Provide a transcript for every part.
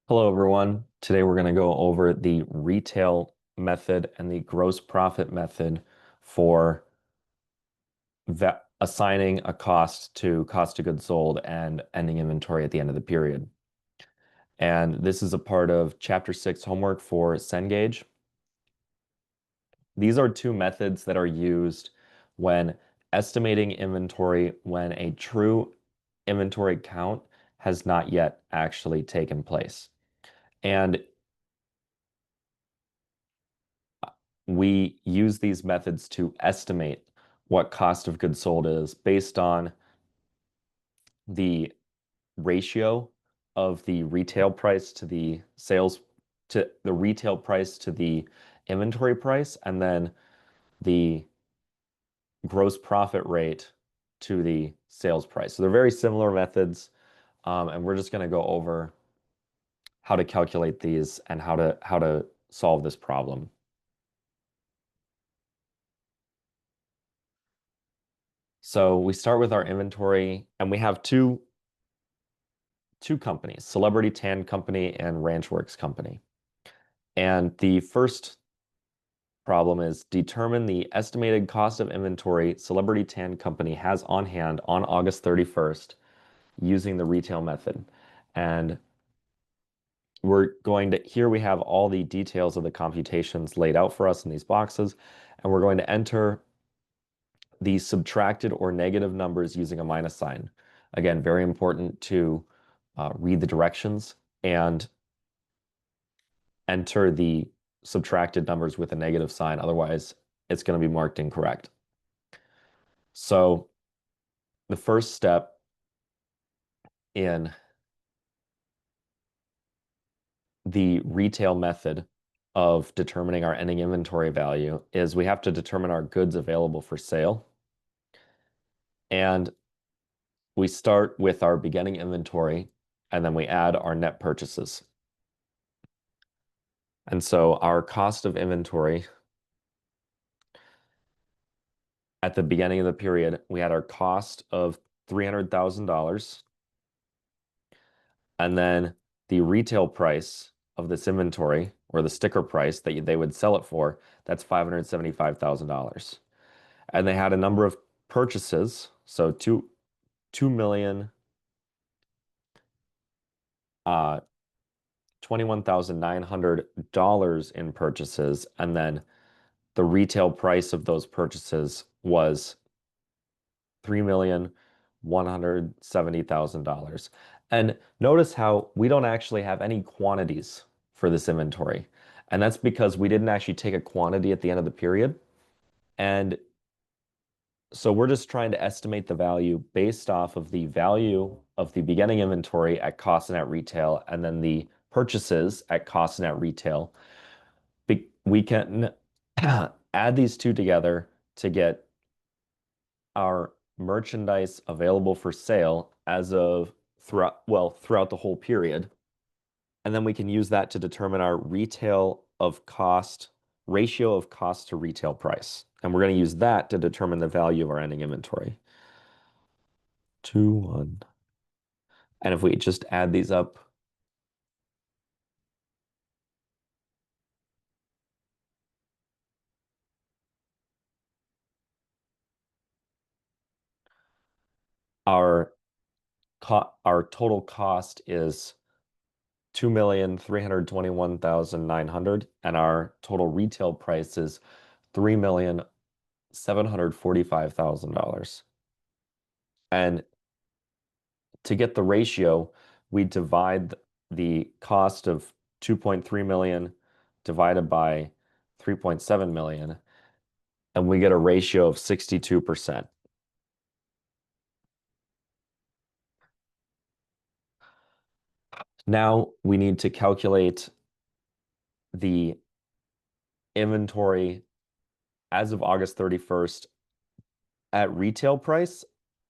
Hello, everyone. Today we're going to go over the retail method and the gross profit method for assigning a cost to cost of goods sold and ending inventory at the end of the period. And this is a part of Chapter 6 homework for Cengage. These are two methods that are used when estimating inventory when a true inventory count has not yet actually taken place. And we use these methods to estimate what cost of goods sold is based on the ratio of the retail price to the sales to the retail price to the inventory price, and then the gross profit rate to the sales price. So they're very similar methods, and we're just going to go over how to calculate these and how to solve this problem. So we start with our inventory, and we have two companies, Celebrity Tan Company and Ranchworks Company. And the first problem is determine the estimated cost of inventory Celebrity Tan Company has on hand on August 31st using the retail method. And here we have all the details of the computations laid out for us in these boxes, and we're going to enter the subtracted or negative numbers using a minus sign. Again, very important to read the directions and enter the subtracted numbers with a negative sign. Otherwise, it's going to be marked incorrect. So the first step in the retail method of determining our ending inventory value is we have to determine our goods available for sale. And we start with our beginning inventory, and then we add our net purchases. And so our cost of inventory at the beginning of the period, we had our cost of $300,000. And then the retail price of this inventory, or the sticker price that they would sell it for, that's $575,000. And they had a number of purchases, so two million $21,900 in purchases, and then the retail price of those purchases was $3,170,000. And notice how we don't actually have any quantities for this inventory. And that's because we didn't actually take a quantity at the end of the period. And so we're just trying to estimate the value based off of the value of the beginning inventory at cost and at retail, and then the purchases at cost and at retail. We can add these two together to get our merchandise available for sale as of throughout the whole period. And then we can use that to determine our ratio of cost to retail price. And we're going to use that to determine the value of our ending inventory. 2, 1. And if we just add these up, our our total cost is 2,321,900, and our total retail price is $3,745,000. And to get the ratio, we divide the cost of 2.3 million divided by 3.7 million, and we get a ratio of 62%. Now we need to calculate the inventory as of August 31st at retail price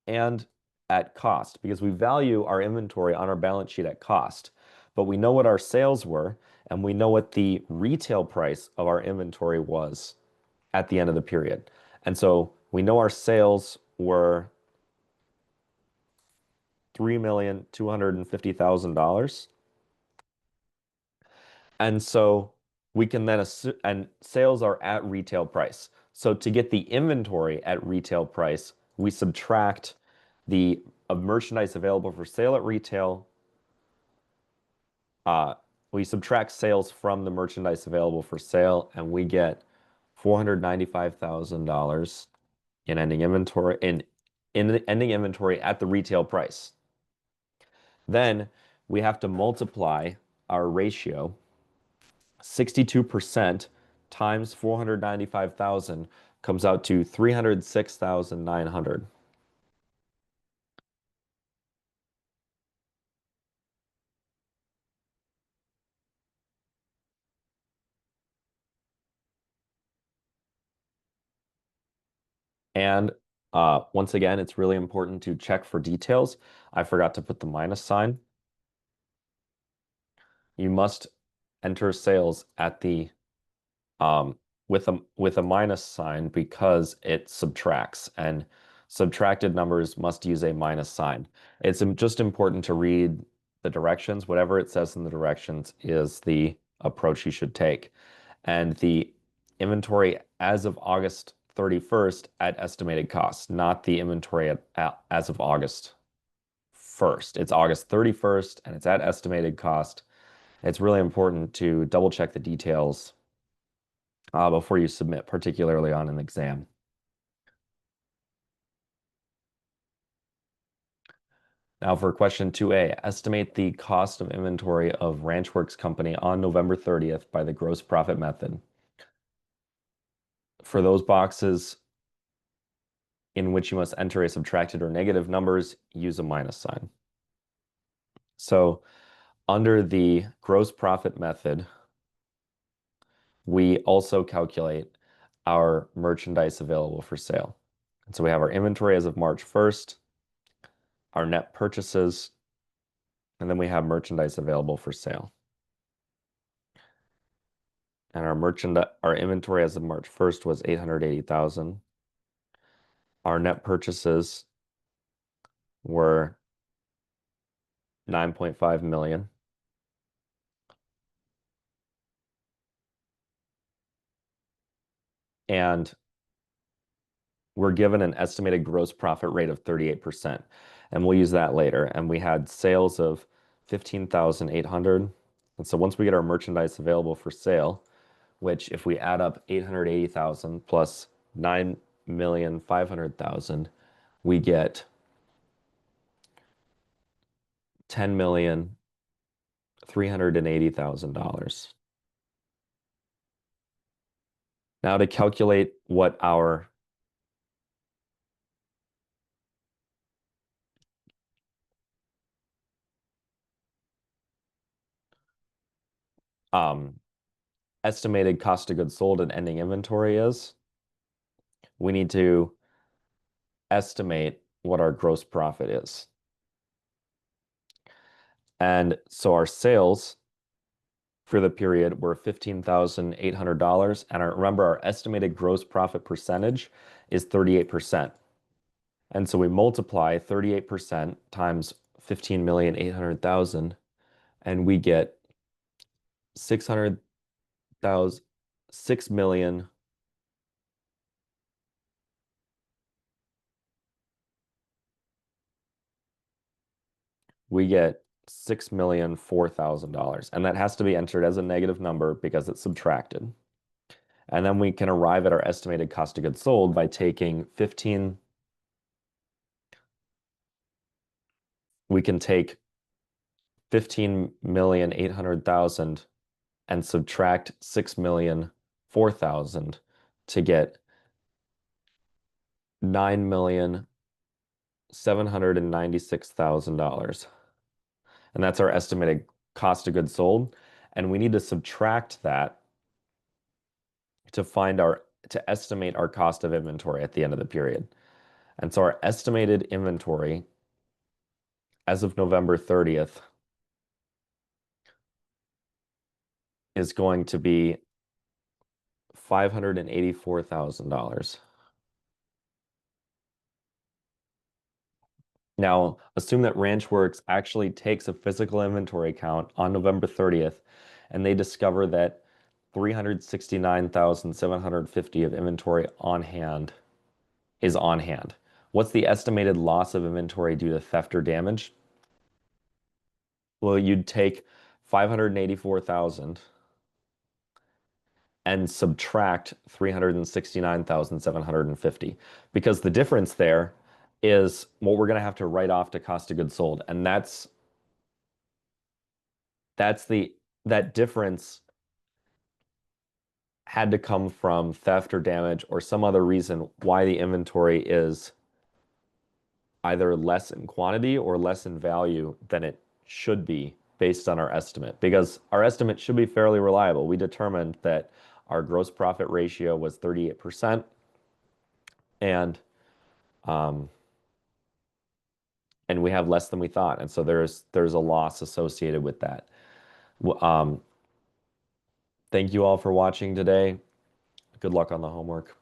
and at cost, because we value our inventory on our balance sheet at cost, but we know what our sales were and we know what the retail price of our inventory was at the end of the period. And so we know our sales were $3,250,000. And so we can then assume, and sales are at retail price. So to get the inventory at retail price, we subtract the merchandise available for sale at retail. Uh, we subtract sales from the merchandise available for sale, and we get $495,000 in ending inventory in the ending inventory at the retail price. Then we have to multiply our ratio. 62% times 495,000 comes out to 306,900. And once again, it's really important to check for details. I forgot to put the minus sign. You must enter sales at the with a minus sign because it subtracts, and subtracted numbers must use a minus sign. It's just important to read the directions. Whatever it says in the directions is the approach you should take. And the inventory as of August 31st at estimated cost, not the inventory as of August 1st. It's August 31st and it's at estimated cost. It's really important to double check the details before you submit, particularly on an exam. Now for question 2A, estimate the cost of inventory of Ranchworks Company on November 30th by the gross profit method. For those boxes in which you must enter a subtracted or negative numbers, use a minus sign. So under the gross profit method, we also calculate our merchandise available for sale. And so we have our inventory as of March 1st, our net purchases, and then we have merchandise available for sale. And our inventory as of March 1st was 880,000. Our net purchases were 9.5 million. And we're given an estimated gross profit rate of 38%. And we'll use that later. And we had sales of 15,800. And so once we get our merchandise available for sale, which if we add up 880,000 plus 9,500,000, we get $10,380,000. Now to calculate what our um, estimated cost of goods sold and ending inventory is, we need to estimate what our gross profit is. And so our sales for the period were $15,800. And remember, our estimated gross profit percentage is 38%. And so we multiply 38% times 15,800,000, and we get 600,000, 6 million. We get $6,004,000. And that has to be entered as a negative number because it's subtracted. And then we can arrive at our estimated cost of goods sold by taking 15. We can take 15,800,000 and subtract 6,004,000 to get $9,796,000. And that's our estimated cost of goods sold. And we need to subtract that to estimate our cost of inventory at the end of the period. And so our estimated inventory as of November 30th is going to be $584,000. Now, assume that Ranchworks actually takes a physical inventory count on November 30th and they discover that 369,750 of inventory on hand is on hand. What's the estimated loss of inventory due to theft or damage? Well, you'd take 584,000 and subtract 369,750 because the difference there is what we're going to have to write off to cost of goods sold. And that's the that difference had to come from theft or damage or some other reason why the inventory is either less in quantity or less in value than it should be based on our estimate, because our estimate should be fairly reliable. We determined that our gross profit ratio was 38%, and um, and we have less than we thought, and so there's a loss associated with that. Um, Thank you all for watching today. Good luck on the homework.